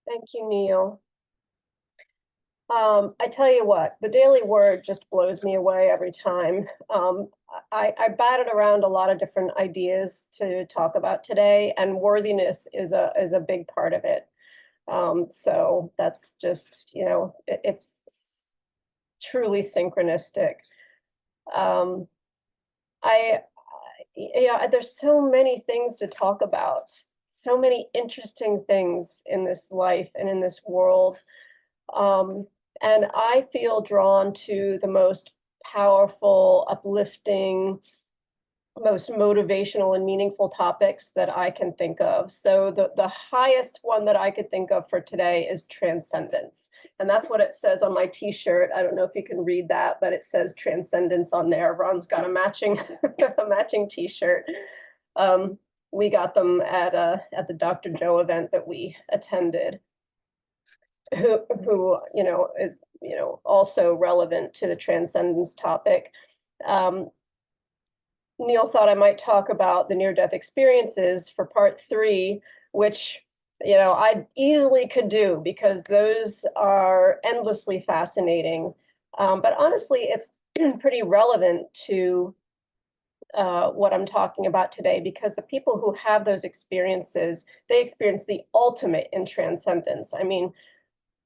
Thank you, Neil. I tell you what, the daily word just blows me away every time. I batted around a lot of different ideas to talk about today, and worthiness is a big part of it. So that's just, it's truly synchronistic. Um, I, yeah, there's so many things to talk about, so many interesting things in this life and in this world. Um, and I feel drawn to the most powerful, uplifting, most motivational and meaningful topics that I can think of. So the highest one that I could think of for today is transcendence. And that's what it says on my t-shirt. I don't know if you can read that, but it says transcendence on there. Ron's got a matching a matching t-shirt. Um, we got them at the Dr. Joe event that we attended. Who is also relevant to the transcendence topic. Um, Neil thought I might talk about the near-death experiences for part 3, which I easily could do because those are endlessly fascinating. But honestly, it's pretty relevant to what I'm talking about today because the people who have those experiences, they experience the ultimate in transcendence. I mean,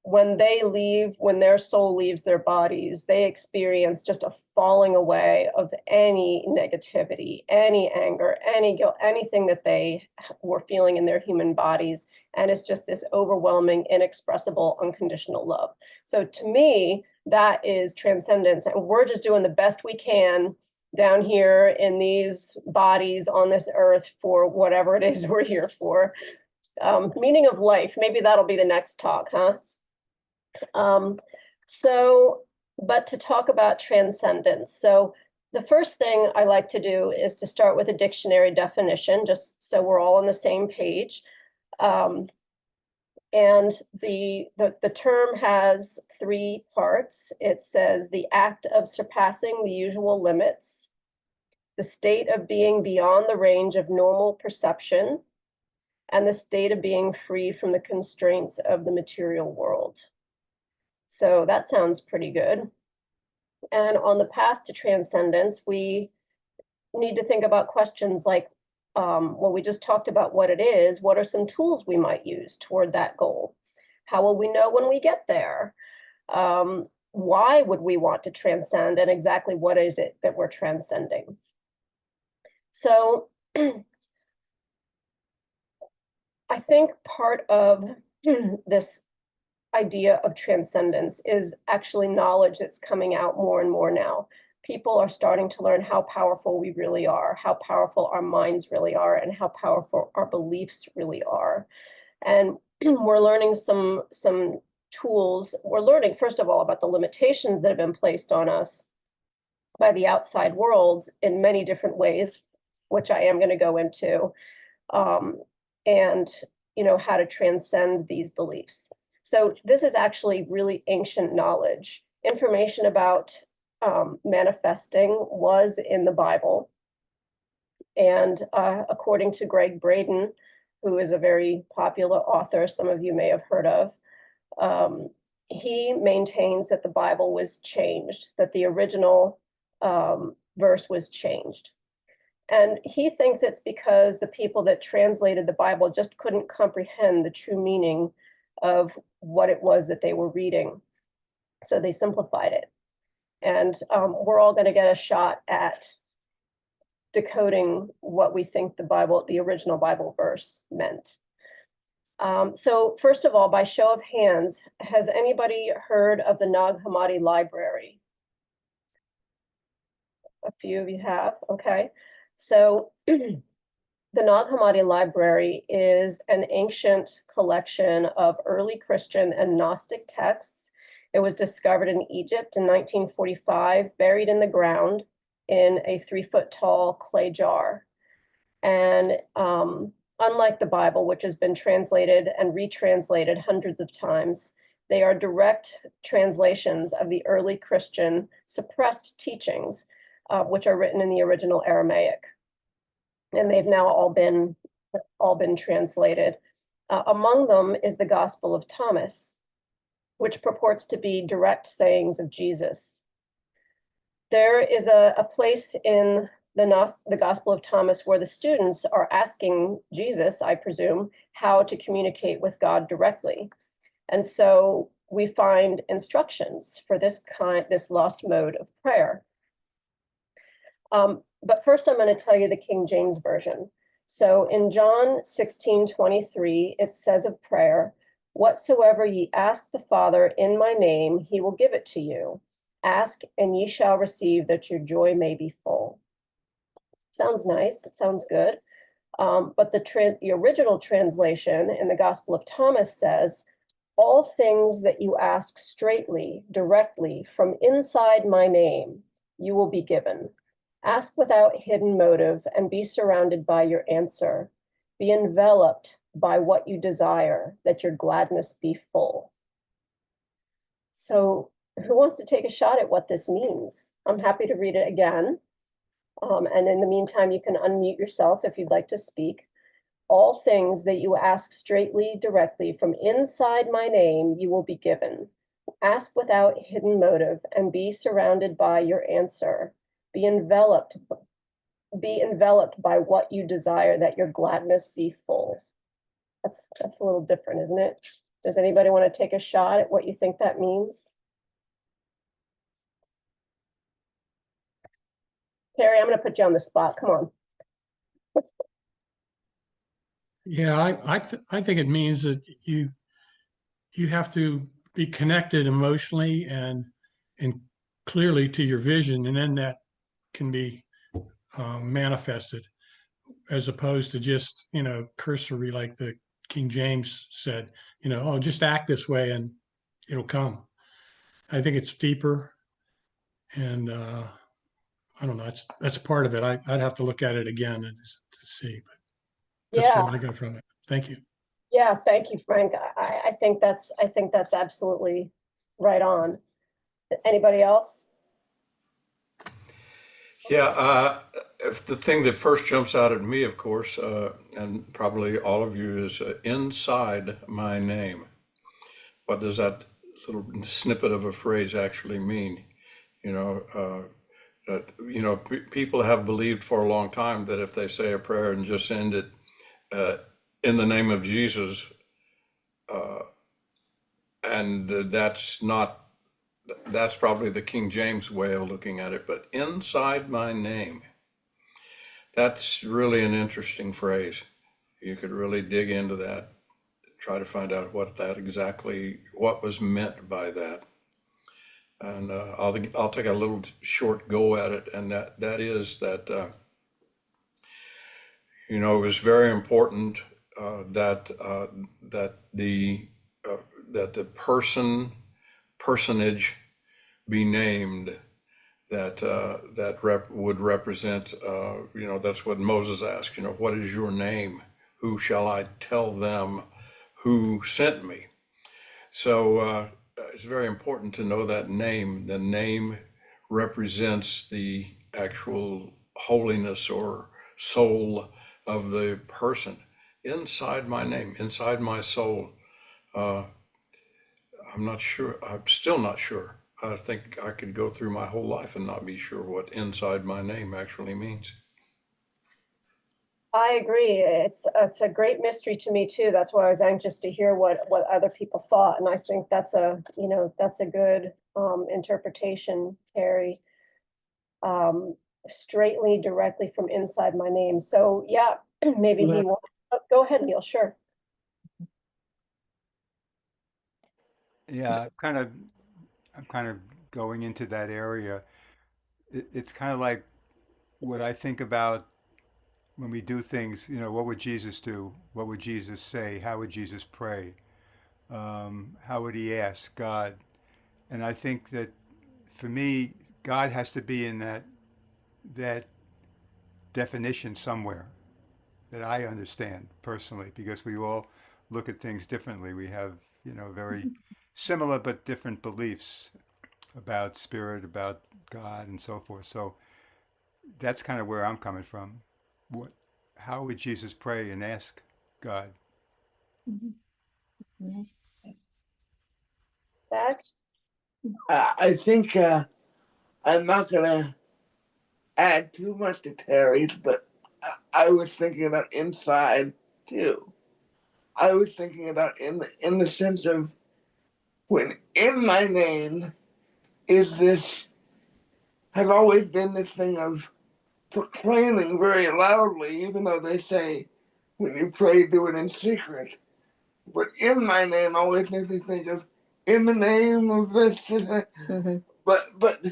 when they leave, when their soul leaves their bodies, they experience just a falling away of any negativity, any anger, any guilt, anything that they were feeling in their human bodies. And it's just this overwhelming, inexpressible, unconditional love. So to me, that is transcendence. And we're just doing the best we can down here in these bodies on this earth for whatever it is we're here for. Meaning of life, maybe that'll be the next talk, huh? Um, so, but to talk about transcendence. So the first thing I like to do is to start with a dictionary definition, just so we're all on the same page. And the term has 3 parts. It says the act of surpassing the usual limits, the state of being beyond the range of normal perception, and the state of being free from the constraints of the material world. So that sounds pretty good. And on the path to transcendence, we need to think about questions like, well, we just talked about what it is. What are some tools we might use toward that goal? How will we know when we get there? Why would we want to transcend? And exactly what is it that we're transcending? So I think part of this idea of transcendence is actually knowledge that's coming out more and more now. People are starting to learn how powerful we really are, how powerful our minds really are, and how powerful our beliefs really are. And we're learning some tools. We're learning, first of all, about the limitations that have been placed on us by the outside world in many different ways, which I am going to go into, and how to transcend these beliefs. So this is actually really ancient knowledge. Information about manifesting was in the Bible. And according to Greg Braden, who is a very popular author, some of you may have heard of, he maintains that the Bible was changed, that the original verse was changed. And he thinks it's because the people that translated the Bible just couldn't comprehend the true meaning of what it was that they were reading. So they simplified it. And we're all going to get a shot at decoding what we think the original Bible verse meant. So first of all, by show of hands, has anybody heard of the Nag Hammadi Library? A few of you have, okay. So the Nag Hammadi Library is an ancient collection of early Christian and Gnostic texts. It was discovered in Egypt in 1945, buried in the ground in a 3-foot tall clay jar. And unlike the Bible, which has been translated and retranslated hundreds of times, they are direct translations of the early Christian suppressed teachings, which are written in the original Aramaic. And they've now all been translated. Among them is the Gospel of Thomas, which purports to be direct sayings of Jesus. There is a place in the Gospel of Thomas where the students are asking Jesus, I presume, how to communicate with God directly. And so we find instructions for this lost mode of prayer. But first, I'm going to tell you the King James Version. So in John 16:23, it says of prayer, "Whatsoever ye ask the Father in my name, he will give it to you. Ask, and ye shall receive, that your joy may be full." Sounds nice. It sounds good. But the original translation in the Gospel of Thomas says, "All things that you ask straightly, directly, from inside my name, you will be given. Ask without hidden motive, and be surrounded by your answer. Be enveloped by what you desire, that your gladness be full." So, who wants to take a shot at what this means? I'm happy to read it again. And in the meantime, you can unmute yourself if you'd like to speak. "All things that you ask straightly, directly, from inside my name, you will be given. Ask without hidden motive, and be surrounded by your answer. Be enveloped, be enveloped by what you desire, that your gladness be full." That's a little different, isn't it? Does anybody want to take a shot at what you think that means? Carrie, I'm going to put you on the spot. Come on. Yeah, I think it means that you have to be connected emotionally and clearly to your vision, and then that can be manifested, as opposed to just cursory, like the King James said, oh, just act this way and it'll come. I think it's deeper, and I don't know. That's part of it. I'd have to look at it again and to see, but that's Yeah, what I got from it. Thank you. yeah. Thank you, Frank. I think that's absolutely right on. Anybody else? Yeah, if the thing that first jumps out at me, of course, and probably all of you, is inside my name. What does that little snippet of a phrase actually mean? You know, people have believed for a long time that if they say a prayer and just end it uh, in the name of Jesus, and that's probably the King James way of looking at it, but inside my name, that's really an interesting phrase. You could really dig into that, try to find out what was meant by that. And I'll take a little short go at it, and that is that it was very important that the personage be named that would represent. That's what Moses asked. What is your name? Who shall I tell them who sent me? So it's very important to know that name. The name represents the actual holiness or soul of the person. Inside my name, inside my soul. Uh, I'm not sure. I'm still not sure. I think I could go through my whole life and not be sure what inside my name actually means. I agree. It's a great mystery to me too. That's why I was anxious to hear what other people thought, and I think that's a good interpretation, Carrie. Um, Straightly, directly from inside my name. So yeah, maybe he will. Go ahead, Neil. Sure. Yeah, I'm kind of going into that area. It's kind of like what I think about when we do things. What would Jesus do? What would Jesus say? How would Jesus pray? How would he ask God? And I think that for me, God has to be in that definition somewhere that I understand personally, because we all look at things differently. We have, very similar but different beliefs about spirit, about God, and so forth. So that's kind of where I'm coming from. What, how would Jesus pray and ask God? Back? I think I'm not gonna add too much to Terry's, but I was thinking about inside too. I was thinking about in the sense of when in my name is this has always been this thing of proclaiming very loudly, even though they say when you pray, do it in secret. But in my name always makes me think of in the name of this. Mm-hmm. But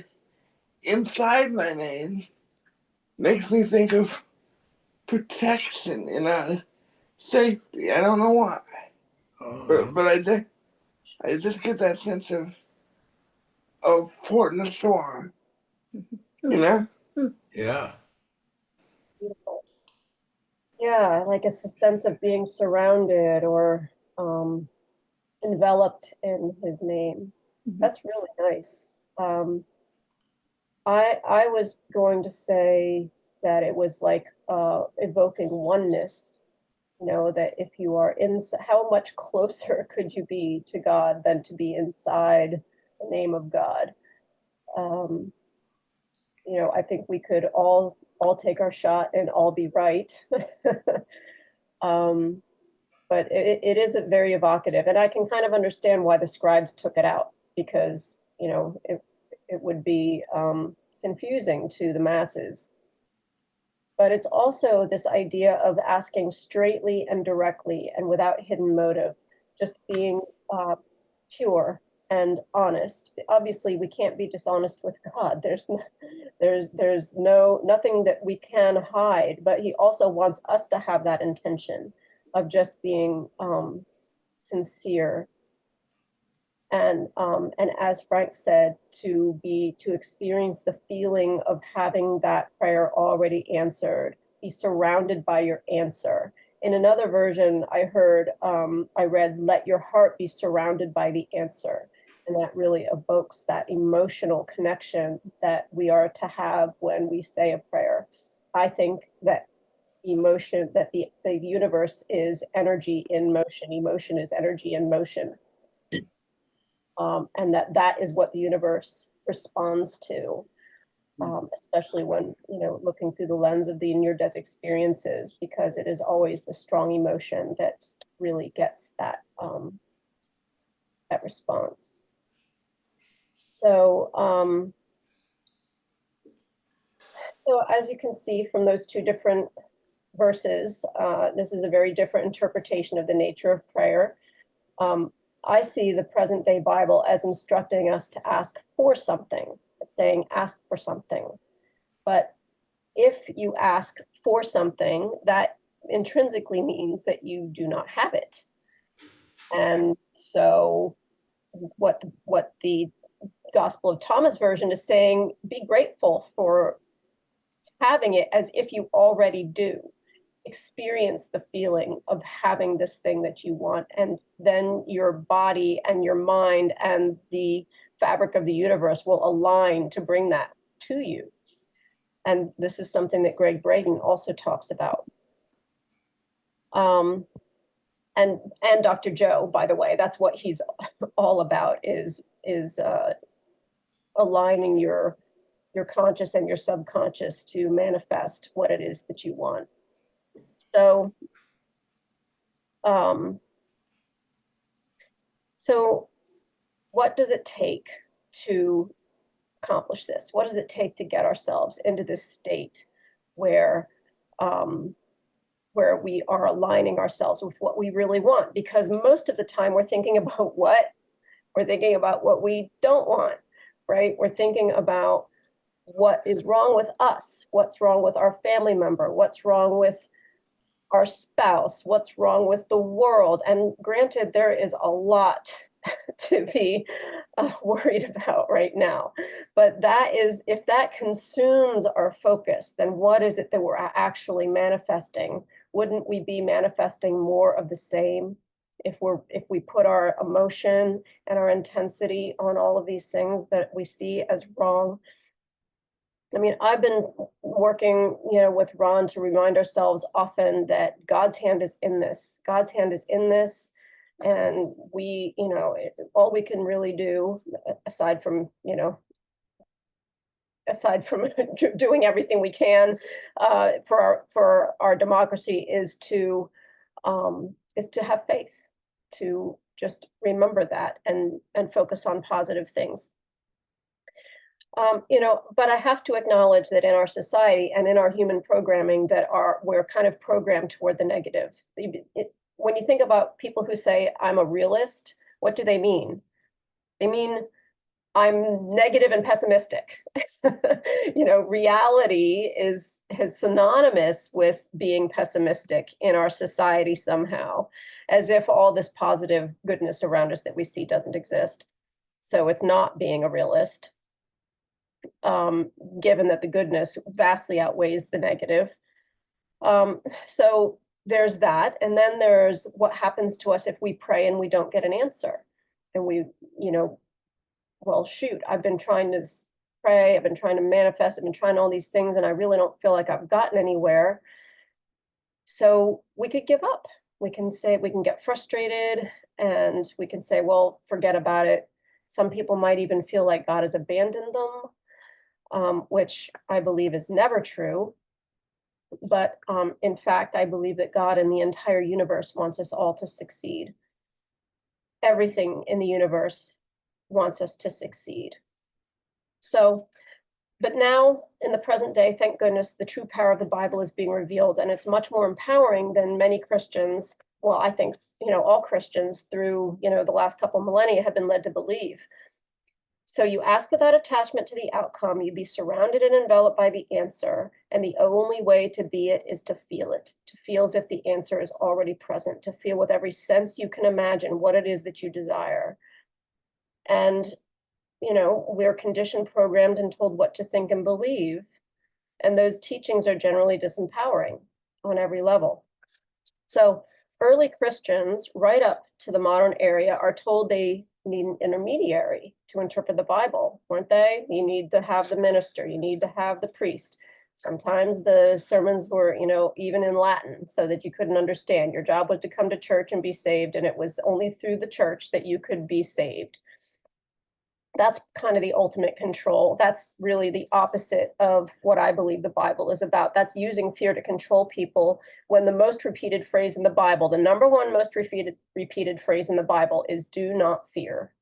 inside my name makes me think of protection, safety. I don't know why, but I just get that sense of port in the storm. You know? Yeah. Beautiful. Yeah, like it's a sense of being surrounded or enveloped in his name. That's really nice. I was going to say that it was like evoking oneness, that if you are in, how much closer could you be to God than to be inside the name of God? Um, I think we could all take our shot and all be right. um, but it is very evocative, and I can kind of understand why the scribes took it out, because it would be confusing to the masses. But it's also this idea of asking straightly and directly and without hidden motive, just being pure and honest. Obviously, we can't be dishonest with God. There's nothing that we can hide, but he also wants us to have that intention of just being sincere, and as Frank said, to experience the feeling of having that prayer already answered, be surrounded by your answer. In another version, I read, "Let your heart be surrounded by the answer," and that really evokes that emotional connection that we are to have when we say a prayer. I think that the universe is energy in motion. Emotion is energy in motion. And that is what the universe responds to, especially when, looking through the lens of the near-death experiences, because it is always the strong emotion that really gets that response. So, so as you can see from those two different verses, this is a very different interpretation of the nature of prayer. I see the present day Bible as instructing us to ask for something. It's saying ask for something. But if you ask for something, that intrinsically means that you do not have it. And so what the Gospel of Thomas version is saying, be grateful for having it as if you already do. Experience the feeling of having this thing that you want, and then your body and your mind and the fabric of the universe will align to bring that to you. And this is something that Greg Braden also talks about. And Dr. Joe, by the way, that's what he's all about, is aligning your conscious and your subconscious to manifest what it is that you want. So so what does it take to accomplish this? What does it take to get ourselves into this state where we are aligning ourselves with what we really want? Because most of the time we're thinking about we're thinking about what we don't want, right? We're thinking about what is wrong with us, what's wrong with our family member, what's wrong with our spouse, what's wrong with the world. And granted, there is a lot to be worried about right now. But if that consumes our focus, then what is it that we're actually manifesting? Wouldn't we be manifesting more of the same if we put our emotion and our intensity on all of these things that we see as wrong? I mean, I've been working, with Ron to remind ourselves often that God's hand is in this. God's hand is in this. And we, all we can really do, aside from, doing everything we can for our democracy, is to have faith, to just remember that and focus on positive things. But I have to acknowledge that in our society and in our human programming we're kind of programmed toward the negative. When you think about people who say, I'm a realist, what do they mean? They mean, I'm negative and pessimistic. Reality is synonymous with being pessimistic in our society somehow, as if all this positive goodness around us that we see doesn't exist. So it's not being a realist, given that the goodness vastly outweighs the negative. So there's that. And then there's what happens to us if we pray and we don't get an answer. And we, well, shoot, I've been trying to pray, I've been trying to manifest, I've been trying all these things, and I really don't feel like I've gotten anywhere. So we could give up. We can get frustrated, and we can say, well, forget about it. Some people might even feel like God has abandoned them, which I believe is never true. But in fact, I believe that God and the entire universe wants us all to succeed. Everything in the universe wants us to succeed. So, but now in the present day, thank goodness, the true power of the Bible is being revealed, and it's much more empowering than many Christians. Well, I think, all Christians through, the last couple millennia have been led to believe. So you ask without attachment to the outcome, you be surrounded and enveloped by the answer, and the only way to be it is to feel it, to feel as if the answer is already present, to feel with every sense you can imagine what it is that you desire. And, we're conditioned, programmed, and told what to think and believe. And those teachings are generally disempowering on every level. So early Christians, right up to the modern era, are told they need an intermediary to interpret the Bible, weren't they? You need to have the minister, you need to have the priest. Sometimes the sermons were, even in Latin so that you couldn't understand. Your job was to come to church and be saved, and it was only through the church that you could be saved. That's kind of the ultimate control. That's really the opposite of what I believe the Bible is about. That's using fear to control people, when the most repeated phrase in the Bible, the number one most repeated phrase in the Bible is do not fear,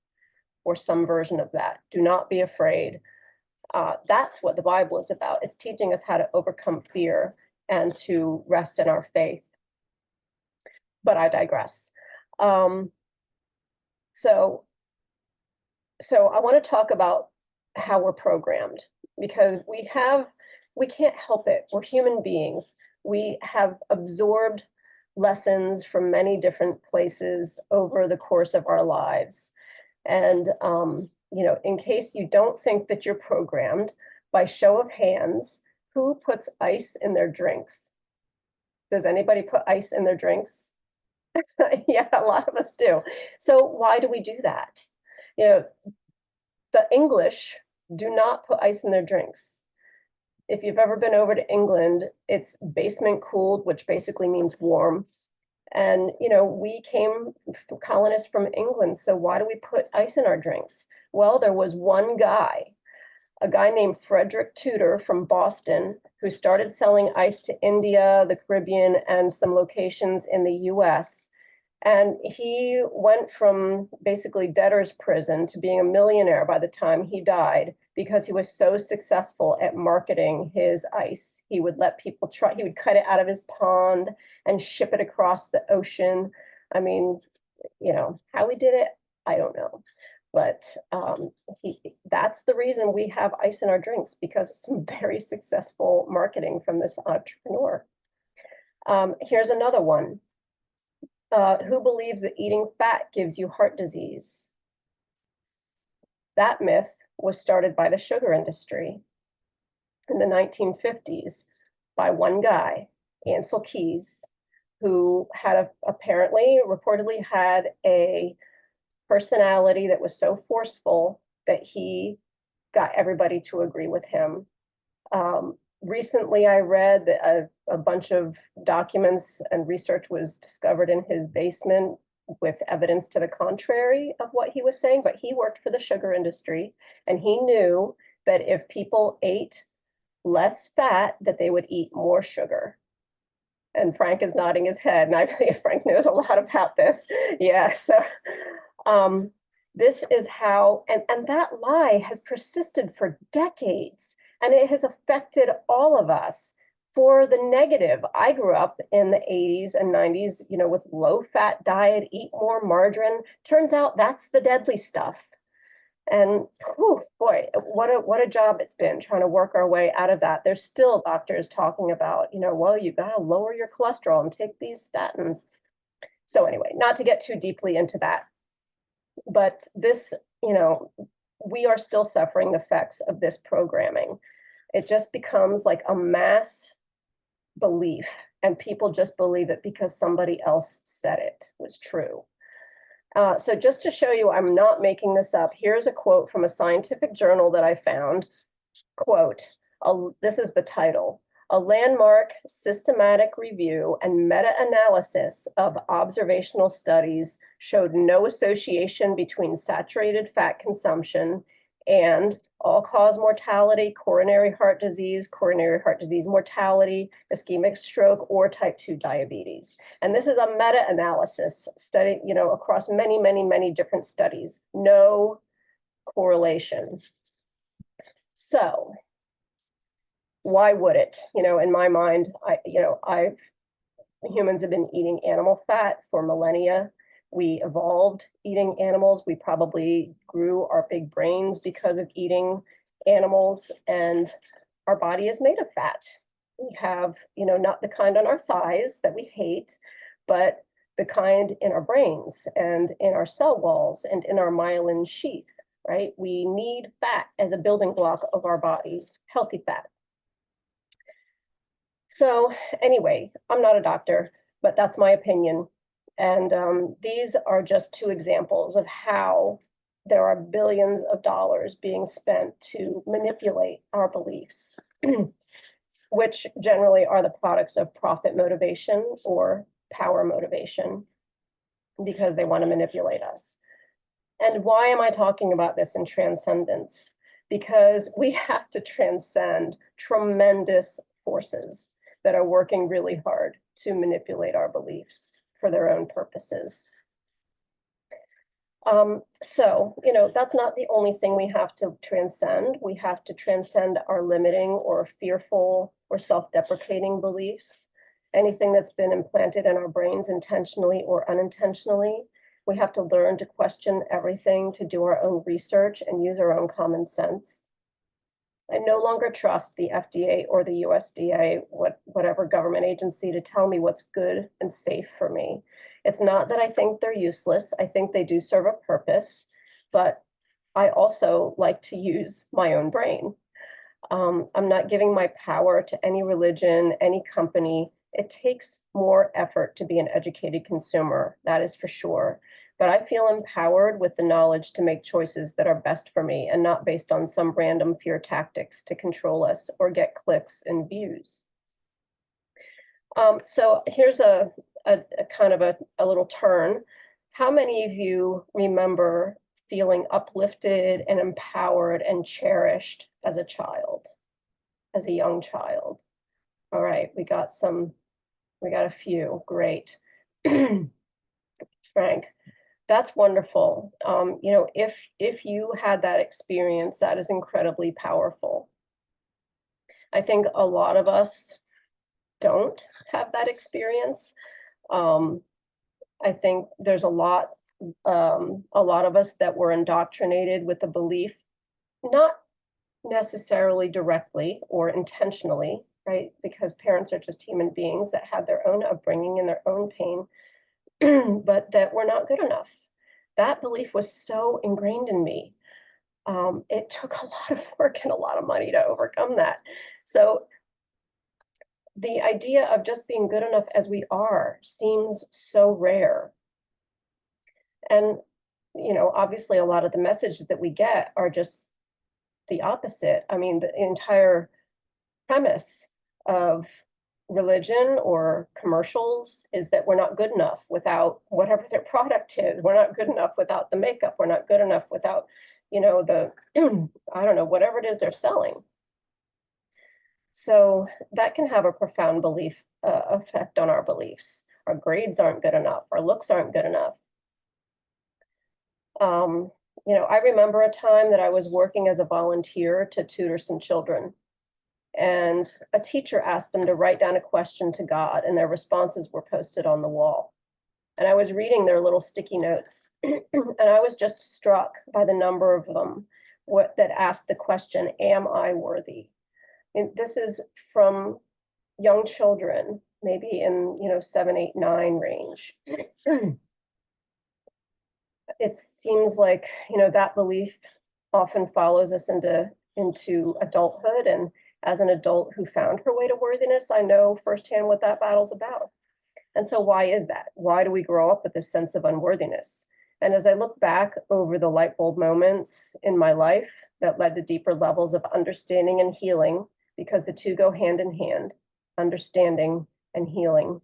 or some version of that. Do not be afraid. That's what the Bible is about. It's teaching us how to overcome fear and to rest in our faith. But I digress. So I want to talk about how we're programmed, because we can't help it. We're human beings. We have absorbed lessons from many different places over the course of our lives. And, in case you don't think that you're programmed, by show of hands, who puts ice in their drinks? Does anybody put ice in their drinks? Yeah, a lot of us do. So why do we do that? The English do not put ice in their drinks. If you've ever been over to England, it's basement cooled, which basically means warm. And, we came colonists from England. So why do we put ice in our drinks? Well, there was one guy, a guy named Frederick Tudor from Boston, who started selling ice to India, the Caribbean, and some locations in the US. And he went from basically debtor's prison to being a millionaire by the time he died, because he was so successful at marketing his ice. He would let people try, he would cut it out of his pond and ship it across the ocean. I mean, how he did it, I don't know. But that's the reason we have ice in our drinks, because of some very successful marketing from this entrepreneur. Here's another one. Who believes that eating fat gives you heart disease? That myth was started by the sugar industry in the 1950s by one guy, Ansel Keys, who had reportedly had a personality that was so forceful that he got everybody to agree with him Recently, I read that a bunch of documents and research was discovered in his basement with evidence to the contrary of what he was saying, but he worked for the sugar industry, and he knew that if people ate less fat, that they would eat more sugar. And Frank is nodding his head, and I believe Frank knows a lot about this. Yeah, so this is how, and that lie has persisted for decades, and it has affected all of us for the negative. I grew up in the 80s and 90s, you know, with low fat diet, eat more margarine. Turns out that's the deadly stuff. And whew, boy, what a job it's been trying to work our way out of that. There's still doctors talking about, you know, well, you got to lower your cholesterol and take these statins. So anyway, not to get too deeply into that, but this, you know, we are still suffering the effects of this programming. It just becomes like a mass belief, and people just believe it because somebody else said it was true. So just to show you, I'm not making this up. Here's a quote from a scientific journal that I found. Quote, this is the title: "A landmark systematic review and meta-analysis of observational studies showed no association between saturated fat consumption and all-cause mortality, coronary heart disease mortality, ischemic stroke, or type 2 diabetes." And this is a meta-analysis study, you know, across many, many, many different studies. No correlation. So why would it? You know, in my mind, humans have been eating animal fat for millennia. We evolved eating animals. We probably grew our big brains because of eating animals, and our body is made of fat. We have, you know, not the kind on our thighs that we hate, but the kind in our brains and in our cell walls and in our myelin sheath, right? We need fat as a building block of our bodies, healthy fat. So anyway, I'm not a doctor, but that's my opinion. And these are just two examples of how there are billions of dollars being spent to manipulate our beliefs, which generally are the products of profit motivation or power motivation, because they want to manipulate us. And why am I talking about this in transcendence? Because we have to transcend tremendous forces that are working really hard to manipulate our beliefs for their own purposes. So, you know, that's not the only thing we have to transcend. We have to transcend our limiting or fearful or self-deprecating beliefs. Anything that's been implanted in our brains intentionally or unintentionally. We have to learn to question everything, to do our own research and use our own common sense. I no longer trust the FDA or the USDA, whatever government agency, to tell me what's good and safe for me. It's not that I think they're useless. I think they do serve a purpose, but I also like to use my own brain. I'm not giving my power to any religion, any company. It takes more effort to be an educated consumer, that is for sure. But I feel empowered with the knowledge to make choices that are best for me and not based on some random fear tactics to control us or get clicks and views. So here's a kind of a little turn. How many of you remember feeling uplifted and empowered and cherished as a child, as a young child? All right, we got a few, great. Frank, that's wonderful. You know, if you had that experience, that is incredibly powerful. I think a lot of us don't have that experience. I think there's a lot of us that were indoctrinated with the belief, not necessarily directly or intentionally, right? Because parents are just human beings that had their own upbringing and their own pain, but that we're not good enough. That belief was so ingrained in me. It took a lot of work and a lot of money to overcome that. So the idea of just being good enough as we are seems so rare. And, you know, obviously a lot of the messages that we get are just the opposite. I mean, the entire premise of religion or commercials is that we're not good enough without whatever their product is. We're not good enough without the makeup. We're not good enough without, the, I don't know, whatever it is they're selling. So that can have a profound belief effect on our beliefs. Our grades aren't good enough. Our looks aren't good enough. I remember a time that I was working as a volunteer to tutor some children, and a teacher asked them to write down a question to God, and their responses were posted on the wall. And I was reading their little sticky notes, and I was just struck by the number of them that asked the question, "Am I worthy?" And this is from young children, maybe in 7, 8, 9 range. It seems like that belief often follows us into adulthood, and as an adult who found her way to worthiness, I know firsthand what that battle's about. And so why is that? Why do we grow up with this sense of unworthiness? And as I look back over the light bulb moments in my life that led to deeper levels of understanding and healing, because the two go hand in hand, understanding and healing,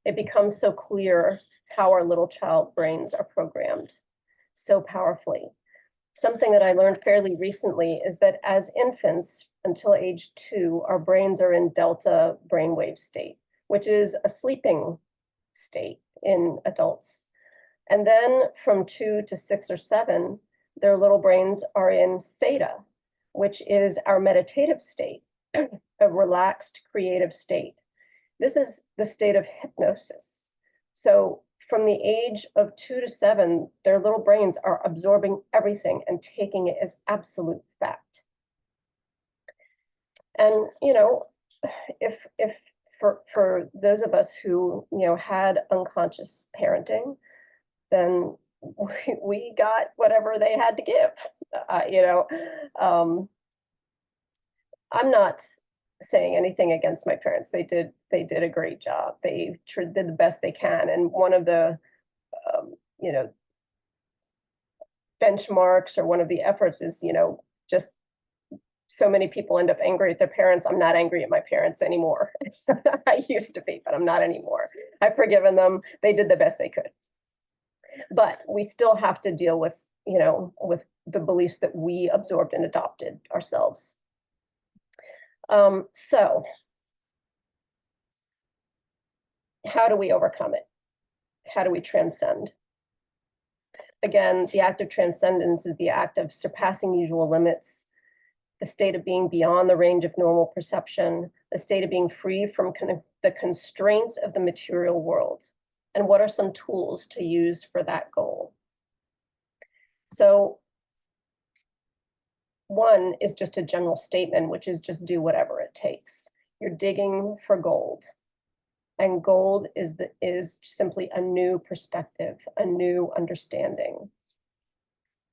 it becomes so clear how our little child brains are programmed so powerfully. Something that I learned fairly recently is that as infants, until age 2, our brains are in delta brainwave state, which is a sleeping state in adults. And then from 2 to 6 or 7, their little brains are in theta, which is our meditative state, a relaxed, creative state. This is the state of hypnosis. So from the age of 2 to 7, their little brains are absorbing everything and taking it as absolute fact. And, if for those of us who, had unconscious parenting, then we got whatever they had to give. I'm not saying anything against my parents. They did a great job. They did the best they can. And one of the, you know, benchmarks or one of the efforts is, just so many people end up angry at their parents. I'm not angry at my parents anymore. I used to be, but I'm not anymore. I've forgiven them. They did the best they could. But we still have to deal with, with the beliefs that we absorbed and adopted ourselves. So how do we overcome it? How do we transcend? Again, the act of transcendence is the act of surpassing usual limits, the state of being beyond the range of normal perception, the state of being free from the constraints of the material world. And what are some tools to use for that goal? So one is just a general statement, which is just do whatever it takes. You're digging for gold. And gold is simply a new perspective, a new understanding.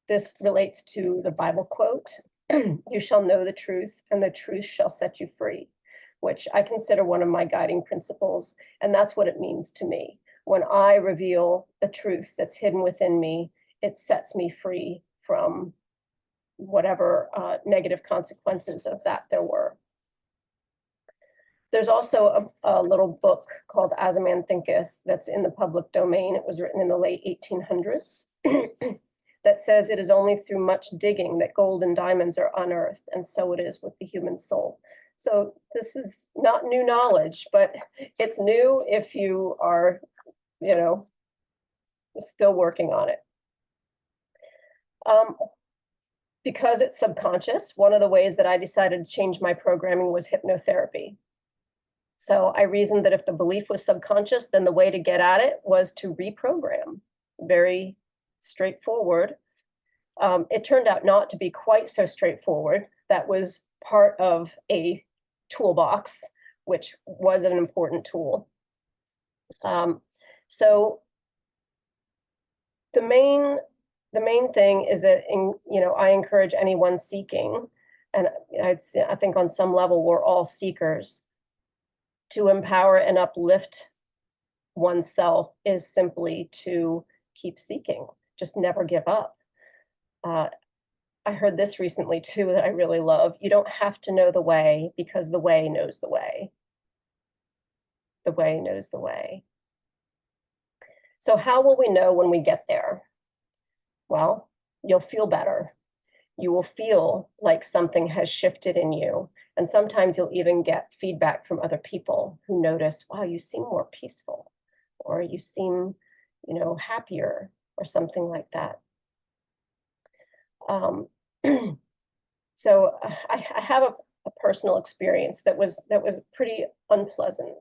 This relates to the Bible quote, "You shall know the truth, and the truth shall set you free," which I consider one of my guiding principles. And that's what it means to me. When I reveal the truth that's hidden within me, it sets me free from whatever negative consequences of that there were. There's also a little book called As a Man Thinketh that's in the public domain. It was written in the late 1800s that says it is only through much digging that gold and diamonds are unearthed, and so it is with the human soul. So this is not new knowledge, but it's new if you are, still working on it. Because it's subconscious, one of the ways that I decided to change my programming was hypnotherapy. So I reasoned that if the belief was subconscious, then the way to get at it was to reprogram. Very straightforward. It turned out not to be quite so straightforward. That was part of a toolbox, which was an important tool. So the main thing is that I encourage anyone seeking, and I think on some level we're all seekers, to empower and uplift oneself is simply to keep seeking, just never give up. I heard this recently too that I really love. You don't have to know the way because the way knows the way. The way knows the way. So how will we know when we get there? Well, you'll feel better. You will feel like something has shifted in you. And sometimes you'll even get feedback from other people who notice, wow, you seem more peaceful, or you seem, happier, or something like that. Um, so I have a personal experience that was pretty unpleasant,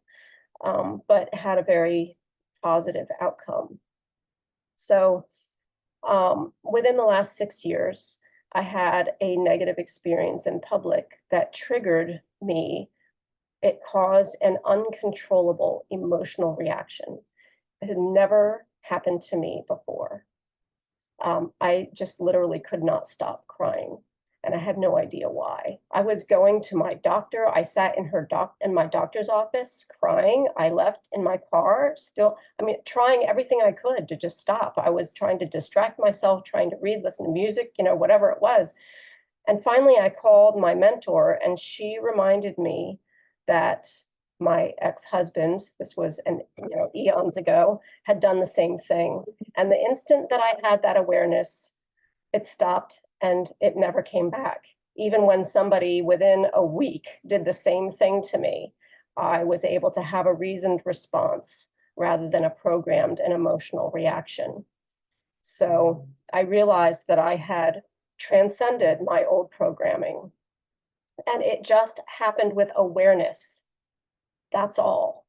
but had a very positive outcome. So within the last 6 years, I had a negative experience in public that triggered me. It caused an uncontrollable emotional reaction. It had never happened to me before. I just literally could not stop crying, and I had no idea why. I was going to my doctor. I sat in my doctor's office crying. I left in my car still, trying everything I could to just stop. I was trying to distract myself, trying to read, listen to music, whatever it was. And finally, I called my mentor, and she reminded me that my ex-husband, this was eons ago, had done the same thing. And the instant that I had that awareness, it stopped and it never came back. Even when somebody within a week did the same thing to me, I was able to have a reasoned response rather than a programmed and emotional reaction. So I realized that I had transcended my old programming, and it just happened with awareness. That's all.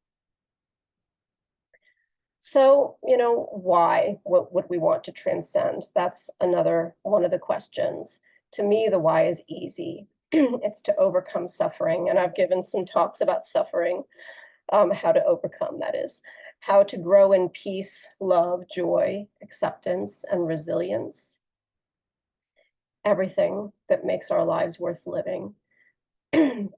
So, why? What would we want to transcend? That's another one of the questions. To me, the why is easy. It's to overcome suffering. And I've given some talks about suffering, how to overcome that is, how to grow in peace, love, joy, acceptance, and resilience. Everything that makes our lives worth living.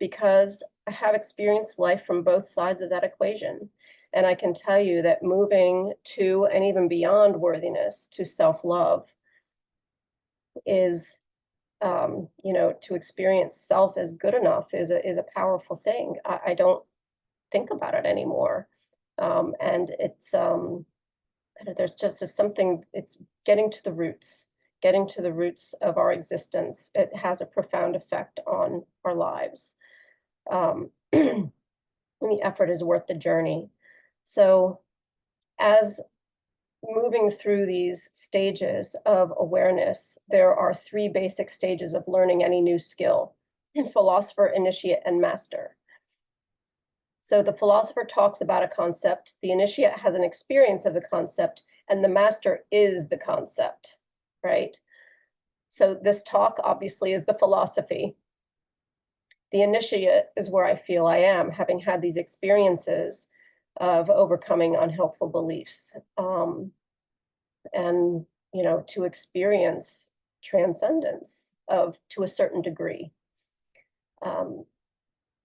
Because I have experienced life from both sides of that equation. And I can tell you that moving to and even beyond worthiness to self-love is, to experience self as good enough is a powerful thing. I don't think about it anymore. And it's, there's just something, it's getting to the roots of our existence. It has a profound effect on our lives. And the effort is worth the journey. So as moving through these stages of awareness, there are 3 basic stages of learning any new skill: philosopher, initiate, and master. So the philosopher talks about a concept, the initiate has an experience of the concept, and the master is the concept, right? So this talk obviously is the philosophy. The initiate is where I feel I am, having had these experiences of overcoming unhelpful beliefs, and to experience transcendence to a certain degree.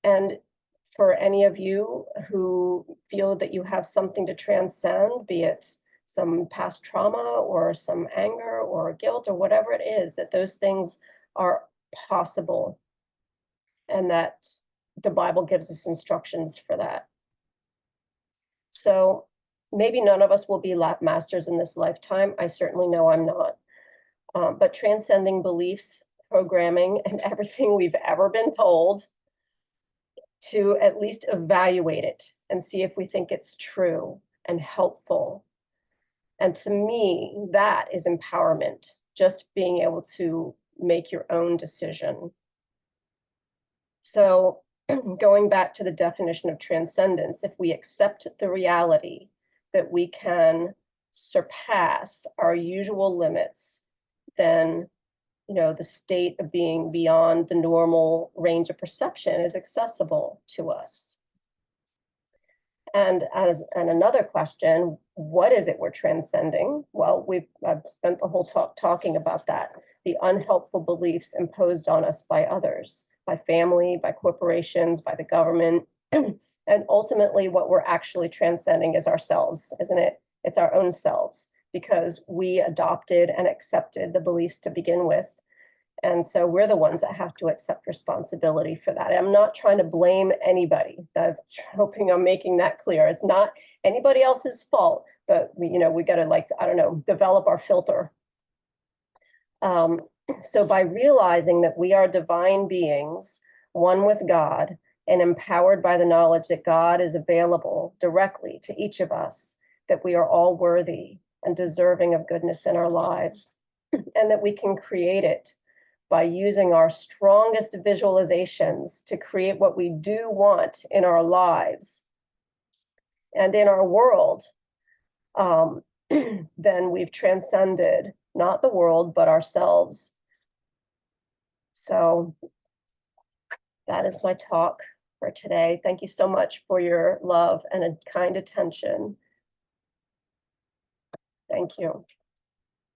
And for any of you who feel that you have something to transcend, be it some past trauma or some anger or guilt or whatever it is, that those things are possible, and that the Bible gives us instructions for that. So maybe none of us will be lab masters in this lifetime. I certainly know I'm not. But transcending beliefs, programming, and everything we've ever been told, to at least evaluate it and see if we think it's true and helpful. And to me, that is empowerment, just being able to make your own decision. So going back to the definition of transcendence, if we accept the reality that we can surpass our usual limits, then the state of being beyond the normal range of perception is accessible to us. And another question, what is it we're transcending? Well, I've spent the whole talk talking about that, the unhelpful beliefs imposed on us by others, by family, by corporations, by the government. And ultimately, what we're actually transcending is ourselves, isn't it? It's our own selves, because we adopted and accepted the beliefs to begin with. And so we're the ones that have to accept responsibility for that. I'm not trying to blame anybody. I'm hoping I'm making that clear. It's not anybody else's fault, but we got to, like, I don't know, develop our filter. So by realizing that we are divine beings, one with God, and empowered by the knowledge that God is available directly to each of us, that we are all worthy and deserving of goodness in our lives, and that we can create it by using our strongest visualizations to create what we do want in our lives and in our world, then we've transcended not the world, but ourselves. So that is my talk for today. Thank you so much for your love and a kind attention. Thank you.